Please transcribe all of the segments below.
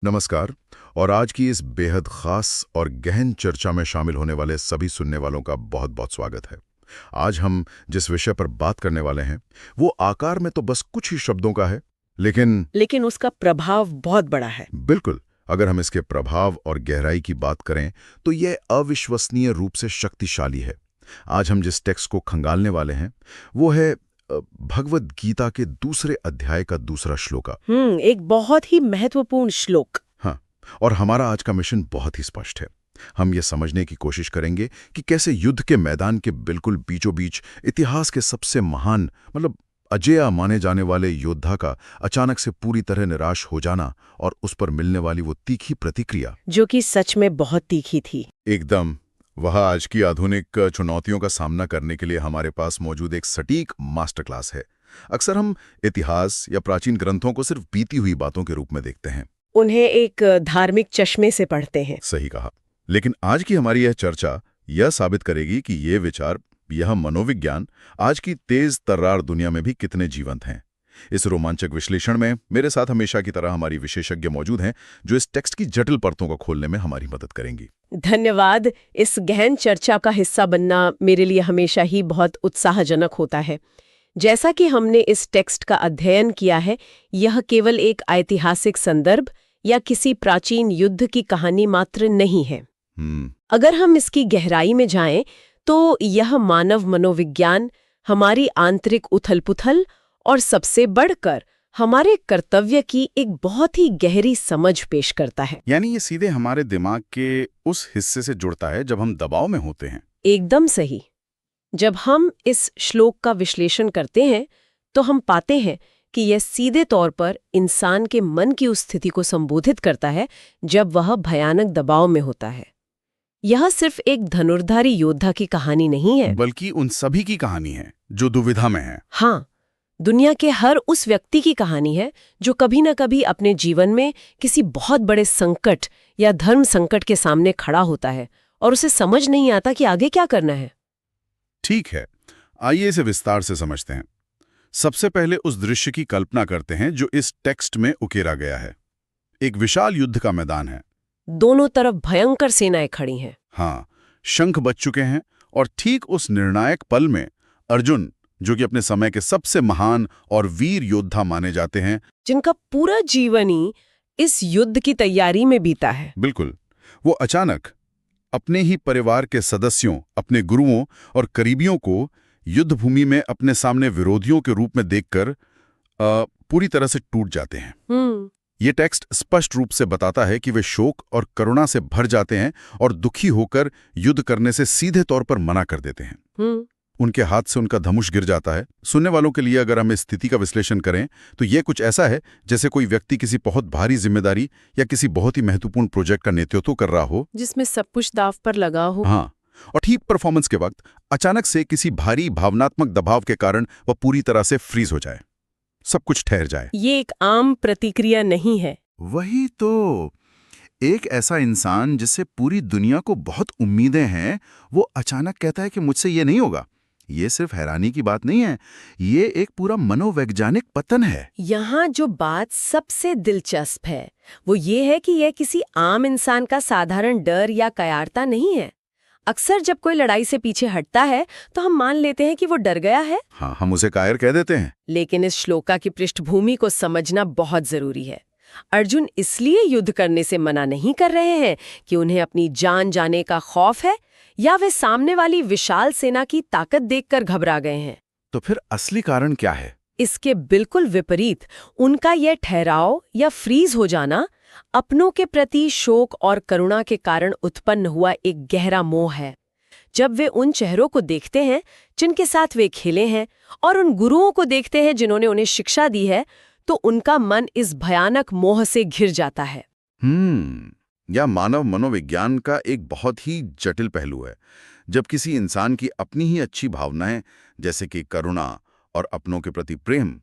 नमस्कार। और आज की इस बेहद खास और गहन चर्चा में शामिल होने वाले सभी सुनने वालों का बहुत बहुत स्वागत है। आज हम जिस विषय पर बात करने वाले हैं वो आकार में तो बस कुछ ही शब्दों का है, लेकिन उसका प्रभाव बहुत बड़ा है। बिल्कुल, अगर हम इसके प्रभाव और गहराई की बात करें तो यह अविश्वसनीय रूप से शक्तिशाली है। आज हम जिस टेक्स्ट को खंगालने वाले हैं वो है भगवद गीता के दूसरे अध्याय का दूसरा श्लोका। एक बहुत ही महत्वपूर्ण श्लोक। हाँ, और हमारा आज का मिशन बहुत ही स्पष्ट है। हम ये समझने की कोशिश करेंगे कि कैसे युद्ध के मैदान के बिल्कुल बीचों बीच इतिहास के सबसे महान अजेय माने जाने वाले योद्धा का अचानक से पूरी तरह निराश हो जाना और उस पर मिलने वाली वो तीखी प्रतिक्रिया, जो कि सच में बहुत तीखी थी। एकदम वह आज की आधुनिक चुनौतियों का सामना करने के लिए हमारे पास मौजूद एक सटीक मास्टर क्लास है। अक्सर हम इतिहास या प्राचीन ग्रंथों को सिर्फ बीती हुई बातों के रूप में देखते हैं, उन्हें एक धार्मिक चश्मे से पढ़ते हैं। सही कहा। लेकिन आज की हमारी यह चर्चा यह साबित करेगी कि ये विचार, यह मनोविज्ञान आज की तेज तर्रार दुनिया में भी कितने जीवंत हैं। इस रोमांचक विश्लेषण में मेरे साथ हमेशा की तरह हमारी विशेषज्ञ मौजूद हैं जो इस टेक्स्ट की जटिल परतों को खोलने में हमारी मदद करेंगी। धन्यवाद। इस गहन चर्चा का हिस्सा बनना मेरे लिए हमेशा ही बहुत उत्साहजनक होता है। जैसा कि हमने इस टेक्स्ट का अध्ययन किया है, यह केवल एक ऐतिहासिक संदर्भ या किसी प्राचीन युद्ध की कहानी मात्र नहीं है। अगर हम इसकी गहराई में जाएं, तो यह मानव मनोविज्ञान, हमारी आंतरिक उथल-पुथल और सबसे बढ़कर हमारे कर्तव्य की एक बहुत ही गहरी समझ पेश करता है। यानी ये सीधे हमारे दिमाग के उस हिस्से से जुड़ता है जब हम दबाव में होते हैं। एकदम सही। जब हम इस श्लोक का विश्लेषण करते हैं तो हम पाते हैं कि यह सीधे तौर पर इंसान के मन की उस स्थिति को संबोधित करता है जब वह भयानक दबाव में होता है। यह सिर्फ एक धनुर्धारी योद्धा की कहानी नहीं है, बल्कि उन सभी की कहानी है जो दुविधा में है। हाँ, दुनिया के हर उस व्यक्ति की कहानी है जो कभी न कभी अपने जीवन में किसी बहुत बड़े संकट या धर्म संकट के सामने खड़ा होता है और उसे समझ नहीं आता कि आगे क्या करना है। ठीक है, आइए इसे विस्तार से समझते हैं। सबसे पहले उस दृश्य की कल्पना करते हैं जो इस टेक्स्ट में उकेरा गया है। एक विशाल युद्ध का मैदान है, दोनों तरफ भयंकर सेनाएं खड़ी हैं। हाँ, शंख बज चुके हैं और ठीक उस निर्णायक पल में अर्जुन, जो कि अपने समय के सबसे महान और वीर योद्धा माने जाते हैं, जिनका पूरा जीवन ही इस युद्ध की तैयारी में बीता है, बिल्कुल, वो अचानक अपने ही परिवार के सदस्यों, अपने गुरुओं और करीबियों को युद्ध भूमि में अपने सामने विरोधियों के रूप में देखकर पूरी तरह से टूट जाते हैं। ये टेक्स्ट स्पष्ट रूप से बताता है कि वे शोक और करुणा से भर जाते हैं और दुखी होकर युद्ध करने से सीधे तौर पर मना कर देते हैं। उनके हाथ से उनका धनुष गिर जाता है। सुनने वालों के लिए अगर हम इस स्थिति का विश्लेषण करें तो ये कुछ ऐसा है जैसे कोई व्यक्ति किसी बहुत भारी जिम्मेदारी या किसी बहुत ही महत्वपूर्ण प्रोजेक्ट का नेतृत्व कर रहा हो, जिसमें सब कुछ दांव पर लगा हो। हाँ, और ठीक परफॉर्मेंस के वक्त अचानक से किसी भारी भावनात्मक दबाव के कारण वह पूरी तरह से फ्रीज हो जाए, सब कुछ ठहर जाए। ये एक आम प्रतिक्रिया नहीं है। वही तो, एक ऐसा इंसान जिससे पूरी दुनिया को बहुत उम्मीदें हैं, वो अचानक कहता है कि मुझसे ये नहीं होगा। ये सिर्फ हैरानी की बात नहीं है, ये एक पूरा मनोवैज्ञानिक पतन है। यहाँ जो बात सबसे दिलचस्प है वो ये है कि यह किसी आम इंसान का साधारण डर या कायरता नहीं है। अक्सर जब कोई लड़ाई से पीछे हटता है तो हम मान लेते हैं कि वो डर गया है। हाँ, हम उसे कायर कह देते हैं। लेकिन इस श्लोका की पृष्ठभूमि को समझना बहुत जरूरी है। अर्जुन इसलिए युद्ध करने से मना नहीं कर रहे हैं कि उन्हें अपनी जान जाने का खौफ है या वे सामने वाली विशाल सेना की ताकत देखकर घबरा गए हैं। तो फिर असली कारण क्या है? इसके बिल्कुल विपरीत उनका यह ठहराव या फ्रीज हो जाना अपनों के प्रति शोक और करुणा के कारण उत्पन्न हुआ एक गहरा मोह है। जब वे उन चेहरों को देखते हैं जिनके साथ वे खेले हैं और उन गुरुओं को देखते हैं जिन्होंने उन्हें शिक्षा दी है, तो उनका मन इस भयानक मोह से घिर जाता है। या मानव मनोविज्ञान का एक बहुत ही जटिल पहलू है। जब किसी इंसान की अपनी ही अच्छी भावनाएं जैसे कि करुणा और अपनों के प्रति प्रेम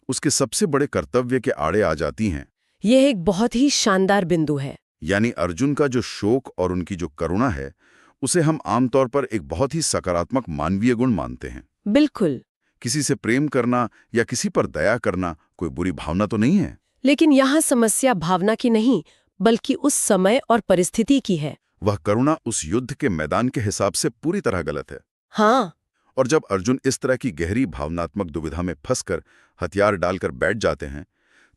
उसके सबसे बड़े कर्तव्य के आड़े आ जाती हैं। यह एक बहुत ही शानदार बिंदु है। यानी अर्जुन का जो शोक और उनकी जो करुणा है, उसे हम आमतौर पर एक बहुत ही सकारात्मक मानवीय गुण मानते हैं। बिल्कुल। किसी से प्रेम करना या किसी पर दया करना कोई बुरी भावना तो नहीं है। लेकिन यहाँ समस्या भावना की नहीं बल्कि उस समय और परिस्थिति की है। वह करुणा उस युद्ध के मैदान के हिसाब से पूरी तरह गलत है। हाँ, और जब अर्जुन इस तरह की गहरी भावनात्मक दुविधा में फंसकर हथियार डालकर बैठ जाते हैं,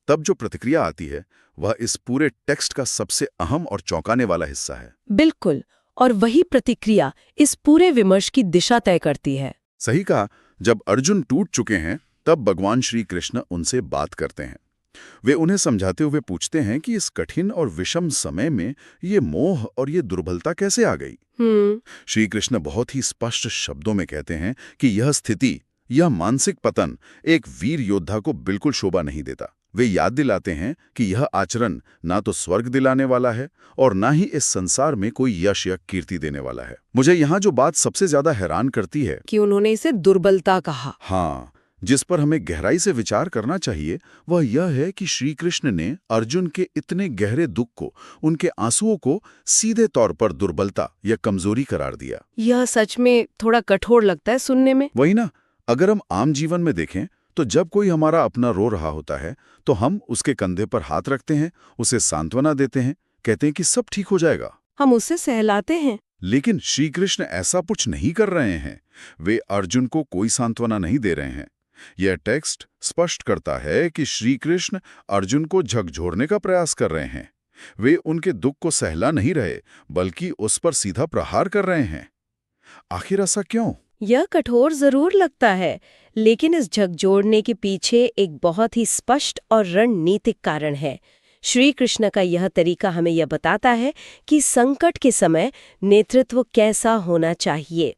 तब जो प्रतिक्रिया आती है वह इस पूरे टेक्स्ट का सबसे अहम और चौंकाने वाला हिस्सा है। बिल्कुल। और वही प्रतिक्रिया इस पूरे विमर्श की दिशा तय करती है। सही कहा। जब अर्जुन टूट चुके हैं तब भगवान श्री कृष्ण उनसे बात करते हैं। वे उन्हें समझाते हुए पूछते हैं कि इस कठिन और विषम समय में ये मोह और ये दुर्बलता कैसे आ गई। श्री कृष्ण बहुत ही स्पष्ट शब्दों में कहते हैं कि यह स्थिति, यह मानसिक पतन एक वीर योद्धा को बिल्कुल शोभा नहीं देता। वे याद दिलाते हैं कि यह आचरण ना तो स्वर्ग दिलाने वाला है और ना ही इस संसार में कोई यश या कीर्ति देने वाला है। मुझे यहाँ जो बात सबसे ज्यादा हैरान करती है कि उन्होंने इसे दुर्बलता कहा। हाँ, जिस पर हमें गहराई से विचार करना चाहिए वह यह है कि श्री कृष्ण ने अर्जुन के इतने गहरे दुख को, उनके आंसुओं को सीधे तौर पर दुर्बलता या कमजोरी करार दिया। यह सच में थोड़ा कठोर लगता है सुनने में। वही ना, अगर हम आम जीवन में देखें तो जब कोई हमारा अपना रो रहा होता है तो हम उसके कंधे पर हाथ रखते हैं, उसे सांत्वना देते हैं, कहते हैं कि सब ठीक हो जाएगा। हम उसे सहलाते हैं। लेकिन श्री कृष्ण ऐसा कुछ नहीं कर रहे हैं। वे अर्जुन को कोई सांत्वना नहीं दे रहे हैं। यह टेक्स्ट स्पष्ट करता है कि श्री कृष्ण अर्जुन को झकझोरने का प्रयास कर रहे हैं। वे उनके दुख को सहला नहीं रहे, बल्कि उस पर सीधा प्रहार कर रहे हैं। आखिर ऐसा क्यों? यह कठोर जरूर लगता है, लेकिन इस झकझोरने के पीछे एक बहुत ही स्पष्ट और रणनीतिक कारण है। श्री कृष्ण का यह तरीका हमें यह बताता है कि संकट के समय नेतृत्व कैसा होना चाहिए।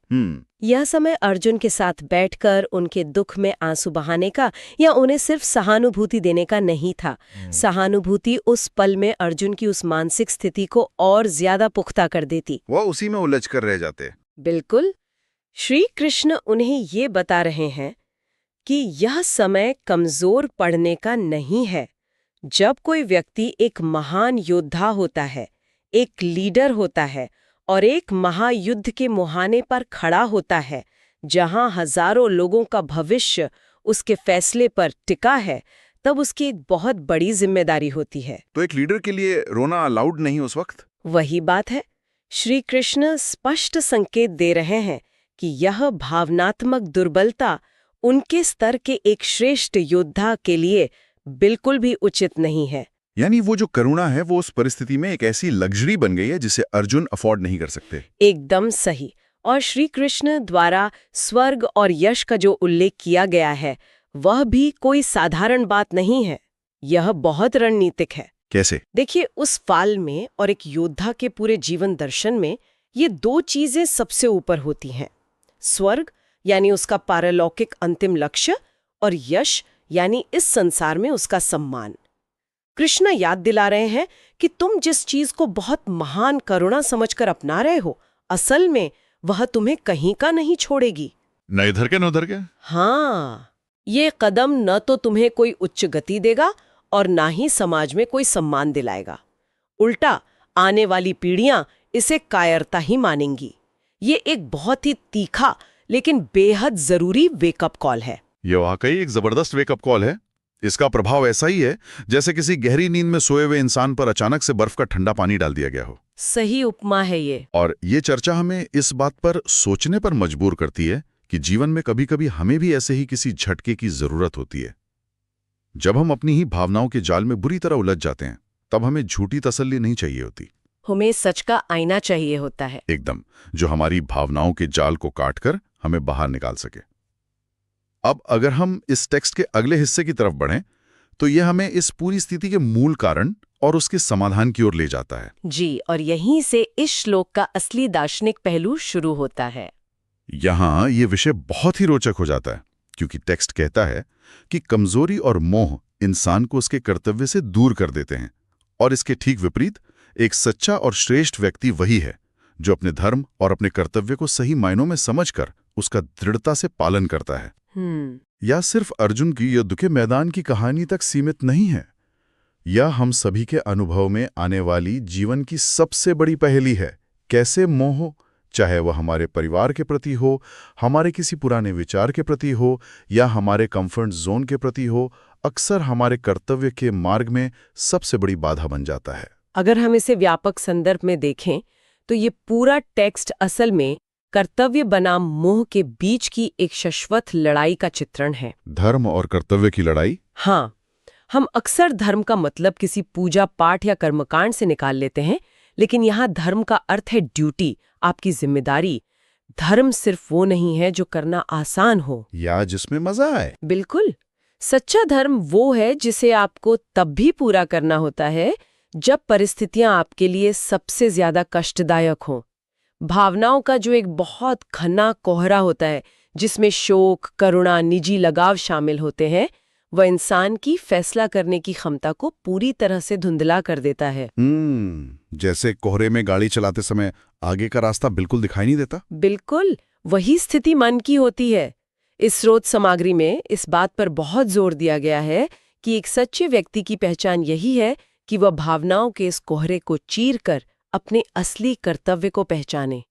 यह समय अर्जुन के साथ बैठकर उनके दुख में आंसू बहाने का या उन्हें सिर्फ सहानुभूति देने का नहीं था। सहानुभूति उस पल में अर्जुन की उस मानसिक स्थिति को और ज्यादा पुख्ता कर देती। वह उसी में उलझ कर रह जाते। बिल्कुल। श्री कृष्ण उन्हें ये बता रहे हैं कि यह समय कमजोर पड़ने का नहीं है। जब कोई व्यक्ति एक महान योद्धा होता है, एक लीडर होता है और एक महायुद्ध के मुहाने पर खड़ा होता है, जहां हजारों लोगों का भविष्य उसके फैसले पर टिका है, तब उसकी एक बहुत बड़ी जिम्मेदारी होती है। तो एक लीडर के लिए रोना अलाउड नहीं उस वक्त? वही बात है। श्री कृष्ण स्पष्ट संकेत दे रहे हैं कि यह भावनात्मक दुर्बलता उनके स्तर के एक श्रेष्ठ योद्धा के लिए बिल्कुल भी उचित नहीं है। यानी वो जो करुणा है वो उस परिस्थिति में एक ऐसी लग्जरी बन गई है जिसे अर्जुन अफोर्ड नहीं कर सकते। एकदम सही। और श्री कृष्ण द्वारा स्वर्ग और यश का जो उल्लेख किया गया है वह भी कोई साधारण बात नहीं है। यह बहुत रणनीतिक है। कैसे? देखिए, उस फाल में और एक योद्धा के पूरे जीवन दर्शन में ये दो चीजें सबसे ऊपर होती हैं। स्वर्ग यानी उसका पारलौकिक अंतिम लक्ष्य, और यश यानी इस संसार में उसका सम्मान। कृष्ण याद दिला रहे हैं कि तुम जिस चीज को बहुत महान करुणा समझकर अपना रहे हो, असल में वह तुम्हें कहीं का नहीं छोड़ेगी। न इधर के न उधर के। हाँ, ये कदम न तो तुम्हें कोई उच्च गति देगा और ना ही समाज में कोई सम्मान दिलाएगा। उल्टा आने वाली पीढ़ियां इसे कायरता ही मानेंगी। ये एक बहुत ही तीखा लेकिन बेहद जरूरी वेकअप कॉल है। ये वाकई एक जबरदस्त वेकअप कॉल है। इसका प्रभाव ऐसा ही है जैसे किसी गहरी नींद में सोए हुए इंसान पर अचानक से बर्फ का ठंडा पानी डाल दिया गया हो। सही उपमा है ये। और ये चर्चा हमें इस बात पर सोचने पर मजबूर करती है कि जीवन में कभी-कभी हमें भी ऐसे ही किसी झटके की जरूरत होती है। जब हम अपनी ही भावनाओं के जाल में बुरी तरह उलझ जाते हैं, तब हमें झूठी तसल्ली नहीं चाहिए होती। हमें सच का आईना चाहिए होता है। एकदम, जो हमारी भावनाओं के जाल को काटकर हमें बाहर निकाल सके। अब अगर हम इस टेक्स्ट के अगले हिस्से की तरफ बढ़ें, तो यह हमें इस पूरी स्थिति के मूल कारण और उसके समाधान की ओर ले जाता है। जी, और यहीं से इस श्लोक का असली दार्शनिक पहलू शुरू होता है। यहाँ ये विषय बहुत ही रोचक हो जाता है, क्योंकि टेक्स्ट कहता है कि कमजोरी और मोह इंसान को उसके कर्तव्य से दूर कर देते हैं, और इसके ठीक विपरीत एक सच्चा और श्रेष्ठ व्यक्ति वही है जो अपने धर्म और अपने कर्तव्य को सही मायनों में समझकर उसका दृढ़ता से पालन करता है। यह सिर्फ अर्जुन की युद्ध के मैदान की कहानी तक सीमित नहीं है। यह हम सभी के अनुभव में आने वाली जीवन की सबसे बड़ी पहेली है। कैसे मोह, चाहे वह हमारे परिवार के प्रति हो, हमारे किसी पुराने विचार के प्रति हो या हमारे कंफर्ट जोन के प्रति हो, अक्सर हमारे कर्तव्य के मार्ग में सबसे बड़ी बाधा बन जाता है। अगर हम इसे व्यापक संदर्भ में देखें तो ये पूरा टेक्स्ट असल में कर्तव्य बनाम मोह के बीच की एक शाश्वत लड़ाई का चित्रण है। धर्म और कर्तव्य की लड़ाई। हाँ, हम अक्सर धर्म का मतलब किसी पूजा पाठ या कर्मकांड से निकाल लेते हैं, लेकिन यहाँ धर्म का अर्थ है ड्यूटी, आपकी जिम्मेदारी। धर्म सिर्फ वो नहीं है जो करना आसान हो या जिसमें मजा आए। बिल्कुल, सच्चा धर्म वो है जिसे आपको तब भी पूरा करना होता है जब परिस्थितियां आपके लिए सबसे ज्यादा कष्टदायक हों। भावनाओं का जो एक बहुत घना कोहरा होता है, जिसमें शोक, करुणा, निजी लगाव शामिल होते हैं, वह इंसान की फैसला करने की क्षमता को पूरी तरह से धुंधला कर देता है। जैसे कोहरे में गाड़ी चलाते समय आगे का रास्ता बिल्कुल दिखाई नहीं देता। बिल्कुल, वही स्थिति मन की होती है। इस स्रोत सामग्री में इस बात पर बहुत जोर दिया गया है कि एक सच्चे व्यक्ति की पहचान यही है कि वह भावनाओं के इस कोहरे को चीरकर अपने असली कर्तव्य को पहचाने।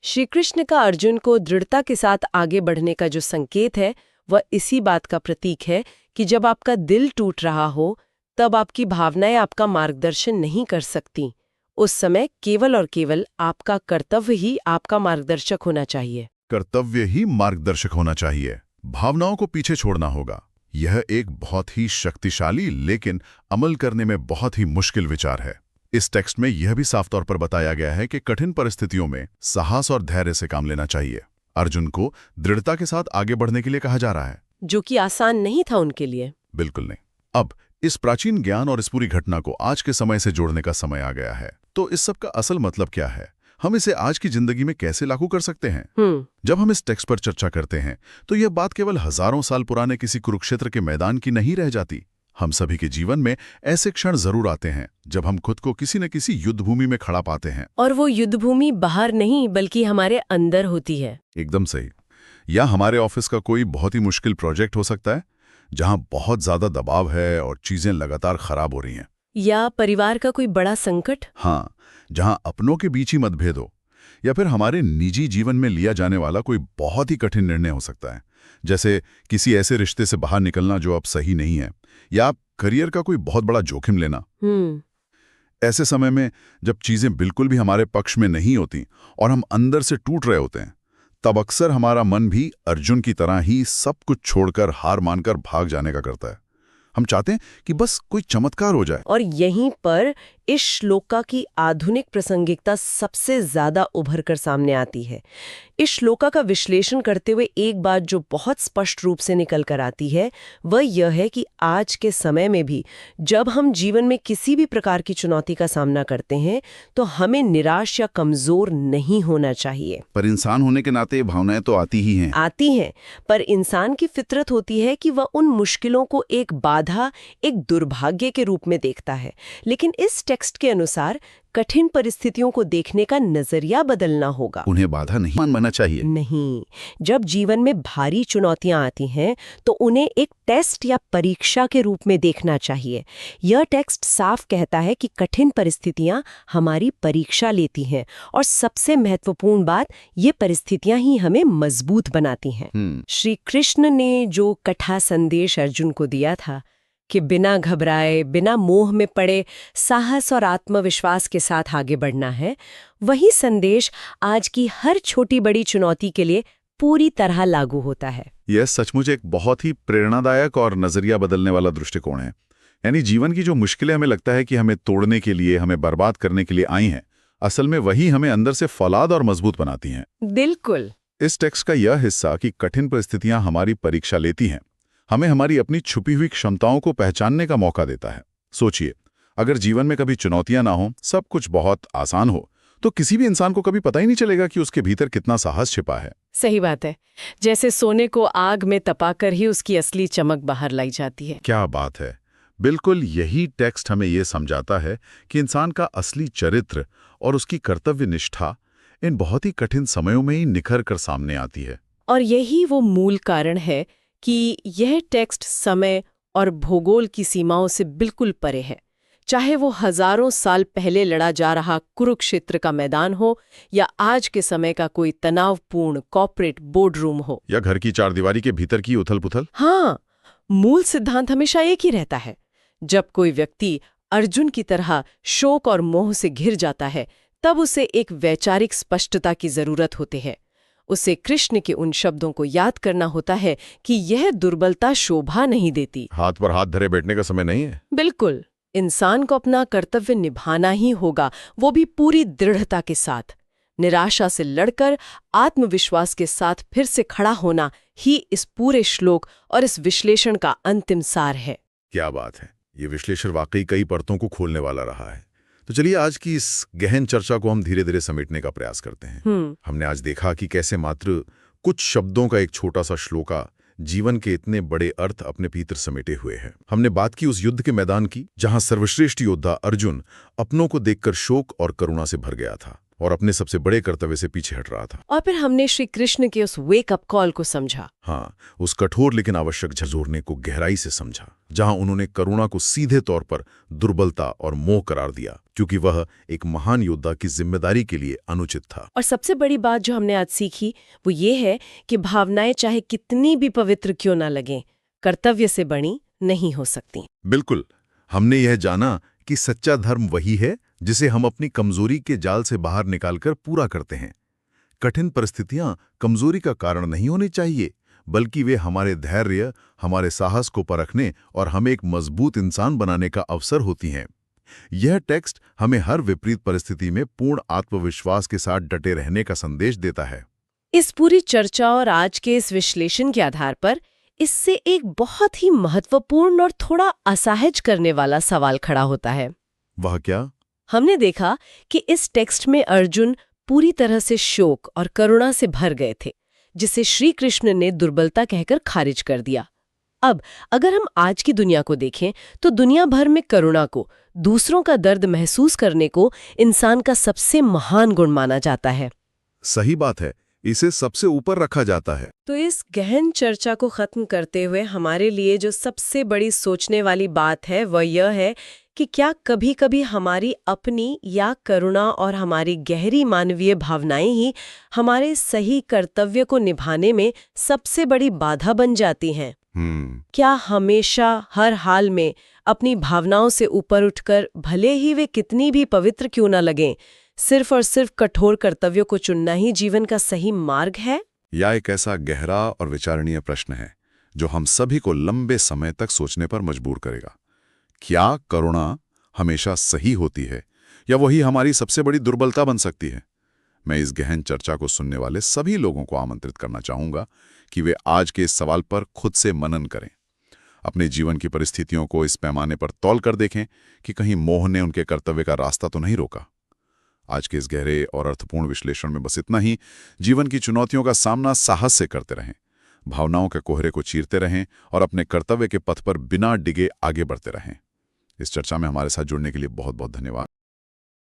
श्री कृष्ण का अर्जुन को दृढ़ता के साथ आगे बढ़ने का जो संकेत है, वह इसी बात का प्रतीक है कि जब आपका दिल टूट रहा हो, तब आपकी भावनाएं आपका मार्गदर्शन नहीं कर सकती। उस समय केवल और केवल आपका कर्तव्य ही आपका मार्गदर्शक होना चाहिए। कर्तव्य ही मार्गदर्शक होना चाहिए, भावनाओं को पीछे छोड़ना होगा। यह एक बहुत ही शक्तिशाली लेकिन अमल करने में बहुत ही मुश्किल विचार है। इस टेक्स्ट में यह भी साफ तौर पर बताया गया है कि कठिन परिस्थितियों में साहस और धैर्य से काम लेना चाहिए। अर्जुन को दृढ़ता के साथ आगे बढ़ने के लिए कहा जा रहा है, जो कि आसान नहीं था उनके लिए। बिल्कुल नहीं। अब इस प्राचीन ज्ञान और इस पूरी घटना को आज के समय से जोड़ने का समय आ गया है। तो इस सब का असल मतलब क्या है? हम इसे आज की जिंदगी में कैसे लागू कर सकते हैं? जब हम इस टेक्स्ट पर चर्चा करते हैं तो यह बात केवल हजारों साल पुराने किसी कुरुक्षेत्र के मैदान की नहीं रह जाती। हम सभी के जीवन में ऐसे क्षण जरूर आते हैं जब हम खुद को किसी न किसी युद्ध भूमि में खड़ा पाते हैं। और वो युद्ध भूमि बाहर नहीं बल्कि हमारे अंदर होती है। एकदम सही। या हमारे ऑफिस का कोई बहुत ही मुश्किल प्रोजेक्ट हो सकता है जहां बहुत ज्यादा दबाव है और चीजें लगातार खराब हो रही हैं। या परिवार का कोई बड़ा संकट। हाँ, जहां अपनों के बीच ही मतभेद हो। या फिर हमारे निजी जीवन में लिया जाने वाला कोई बहुत ही कठिन निर्णय हो सकता है, जैसे किसी ऐसे रिश्ते से बाहर निकलना जो अब सही नहीं है, या करियर का कोई बहुत बड़ा जोखिम लेना। ऐसे समय में जब चीजें बिल्कुल भी हमारे पक्ष में नहीं होती और हम अंदर से टूट रहे होते हैं, तब अक्सर हमारा मन भी अर्जुन की तरह ही सब कुछ छोड़कर हार मानकर भाग जाने का करता है। हम चाहते हैं कि बस कोई चमत्कार हो जाए। और यहीं पर इस श्लोका की आधुनिक प्रासंगिकता सबसे ज्यादा उभर कर सामने आती है। इस श्लोका का विश्लेषण करते हुए एक बात जो बहुत स्पष्ट रूप से निकल कर आती है, वह यह है कि आज के समय में भी जब हम जीवन में किसी भी प्रकार की चुनौती का सामना करते हैं तो हमें निराश या कमजोर नहीं होना चाहिए। पर इंसान होने के नाते भावनाएं तो आती ही हैं। आती हैं, पर इंसान की फितरत होती है कि वह उन मुश्किलों को एक बाधा, एक दुर्भाग्य के रूप में देखता है। लेकिन इस टेक्स्ट के अनुसार कठिन परिस्थितियों को देखने का नजरिया बदलना होगा। उन्हें बाधा नहीं मानना चाहिए। नहीं, जब जीवन में भारी चुनौतियां आती हैं तो उन्हें एक टेस्ट या परीक्षा के रूप में देखना चाहिए। यह टेक्स्ट साफ कहता है कि कठिन परिस्थितियां हमारी परीक्षा लेती हैं और सबसे महत्वपूर्ण बात, ये परिस्थितियां ही हमें मजबूत बनाती हैं। श्री कृष्ण ने जो कथा संदेश अर्जुन को दिया था कि बिना घबराए, बिना मोह में पड़े साहस और आत्मविश्वास के साथ आगे बढ़ना है, वही संदेश आज की हर छोटी बड़ी चुनौती के लिए पूरी तरह लागू होता है। यह सचमुच एक बहुत ही प्रेरणादायक और नजरिया बदलने वाला दृष्टिकोण है। यानी जीवन की जो मुश्किलें हमें लगता है कि हमें तोड़ने के लिए, हमें बर्बाद करने के लिए आई हैं, असल में वही हमें अंदर से फौलाद और मजबूत बनाती हैं। बिल्कुल। इस टेक्स्ट का यह हिस्सा कि कठिन परिस्थितियां हमारी परीक्षा लेती हैं, हमें हमारी अपनी छुपी हुई क्षमताओं को पहचानने का मौका देता है। सोचिए, अगर जीवन में कभी चुनौतियां ना हो, सब कुछ बहुत आसान हो, तो किसी भी इंसान को कभी पता ही नहीं चलेगा कि उसके भीतर कितना साहस छिपा है। सही बात है। जैसे सोने को आग में तपाकर ही उसकी असली चमक बाहर लाई जाती है। क्या बात है। बिल्कुल यही टेक्स्ट हमें यह समझाता है कि इंसान का असली चरित्र और उसकी कर्तव्य निष्ठा इन बहुत ही कठिन समयों में ही निखर कर सामने आती है। और यही वो मूल कारण है कि यह टेक्स्ट समय और भूगोल की सीमाओं से बिल्कुल परे है। चाहे वो हजारों साल पहले लड़ा जा रहा कुरुक्षेत्र का मैदान हो या आज के समय का कोई तनावपूर्ण कॉर्पोरेट बोर्ड रूम हो, या घर की चारदीवारी के भीतर की उथल पुथल। हाँ, मूल सिद्धांत हमेशा एक ही रहता है। जब कोई व्यक्ति अर्जुन की तरह शोक और मोह से घिर जाता है, तब उसे एक वैचारिक स्पष्टता की जरूरत होती है। उसे कृष्ण के उन शब्दों को याद करना होता है कि यह दुर्बलता शोभा नहीं देती। हाथ पर हाथ धरे बैठने का समय नहीं है। बिल्कुल, इंसान को अपना कर्तव्य निभाना ही होगा, वो भी पूरी दृढ़ता के साथ। निराशा से लड़कर आत्मविश्वास के साथ फिर से खड़ा होना ही इस पूरे श्लोक और इस विश्लेषण का अंतिम सार है। क्या बात है, ये विश्लेषण वाकई कई परतों को खोलने वाला रहा है। तो चलिए आज की इस गहन चर्चा को हम धीरे धीरे समेटने का प्रयास करते हैं। हमने आज देखा कि कैसे मात्र कुछ शब्दों का एक छोटा सा श्लोका जीवन के इतने बड़े अर्थ अपने भीतर समेटे हुए है। हमने बात की उस युद्ध के मैदान की जहां सर्वश्रेष्ठ योद्धा अर्जुन अपनों को देखकर शोक और करुणा से भर गया था और अपने सबसे बड़े कर्तव्य से पीछे हट रहा था। और फिर हमने श्री कृष्ण के उस वेक अप कॉल को समझा। हाँ, उस कठोर लेकिन आवश्यक झकझोरने को गहराई से समझा, जहां उन्होंने करुणा को सीधे तौर पर दुर्बलता और मोह करार दिया, क्योंकि वह एक महान योद्धा की जिम्मेदारी के लिए अनुचित था। और सबसे बड़ी बात जो हमने आज सीखी वो ये है कि भावनाएं चाहे कितनी भी पवित्र क्यों ना लगें, कर्तव्य से बड़ी नहीं हो सकती। बिल्कुल, हमने यह जाना कि सच्चा धर्म वही है जिसे हम अपनी कमजोरी के जाल से बाहर निकालकर पूरा करते हैं। कठिन परिस्थितियां कमजोरी का कारण नहीं होनी चाहिए, बल्कि वे हमारे धैर्य, हमारे साहस को परखने और हमें एक मजबूत इंसान बनाने का अवसर होती हैं। यह टेक्स्ट हमें हर विपरीत परिस्थिति में पूर्ण आत्मविश्वास के साथ डटे रहने का संदेश देता है। इस पूरी चर्चा और आज के इस विश्लेषण के आधार पर इससे एक बहुत ही महत्वपूर्ण और थोड़ा असहज करने वाला सवाल खड़ा होता है। वह क्या? हमने देखा कि इस टेक्स्ट में अर्जुन पूरी तरह से शोक और करुणा से भर गए थे, जिसे श्री कृष्ण ने दुर्बलता कहकर खारिज कर दिया। अब अगर हम आज की दुनिया को देखें तो दुनिया भर में करुणा को, दूसरों का दर्द महसूस करने को इंसान का सबसे महान गुण माना जाता है। सही बात है, इसे सबसे ऊपर रखा जाता है। तो इस गहन चर्चा को खत्म करते हुए हमारे लिए जो सबसे बड़ी सोचने वाली बात है वह यह है कि क्या कभी-कभी हमारी अपनी या करुणा और हमारी गहरी मानवीय भावनाएं ही हमारे सही कर्तव्य को निभाने में सबसे बड़ी बाधा बन जाती हैं? क्या हमेशा हर हाल में अपनी भावनाओं से ऊपर उठकर, भले ही वे कितनी भी पवित्र क्यों न लगें, सिर्फ और सिर्फ कठोर कर्तव्यों को चुनना ही जीवन का सही मार्ग है? यह एक ऐसा गहरा और विचारणीय प्रश्न है जो हम सभी को लंबे समय तक सोचने पर मजबूर करेगा। क्या करुणा हमेशा सही होती है या वही हमारी सबसे बड़ी दुर्बलता बन सकती है? मैं इस गहन चर्चा को सुनने वाले सभी लोगों को आमंत्रित करना चाहूंगा कि वे आज के इस सवाल पर खुद से मनन करें। अपने जीवन की परिस्थितियों को इस पैमाने पर तौल कर देखें कि कहीं मोह ने उनके कर्तव्य का रास्ता तो नहीं रोका। आज के इस गहरे और अर्थपूर्ण विश्लेषण में बस इतना ही। जीवन की चुनौतियों का सामना साहस से करते रहें, भावनाओं के कोहरे को चीरते रहें और अपने कर्तव्य के पथ पर बिना डिगे आगे बढ़ते रहें। इस चर्चा में हमारे साथ जुड़ने के लिए बहुत बहुत धन्यवाद।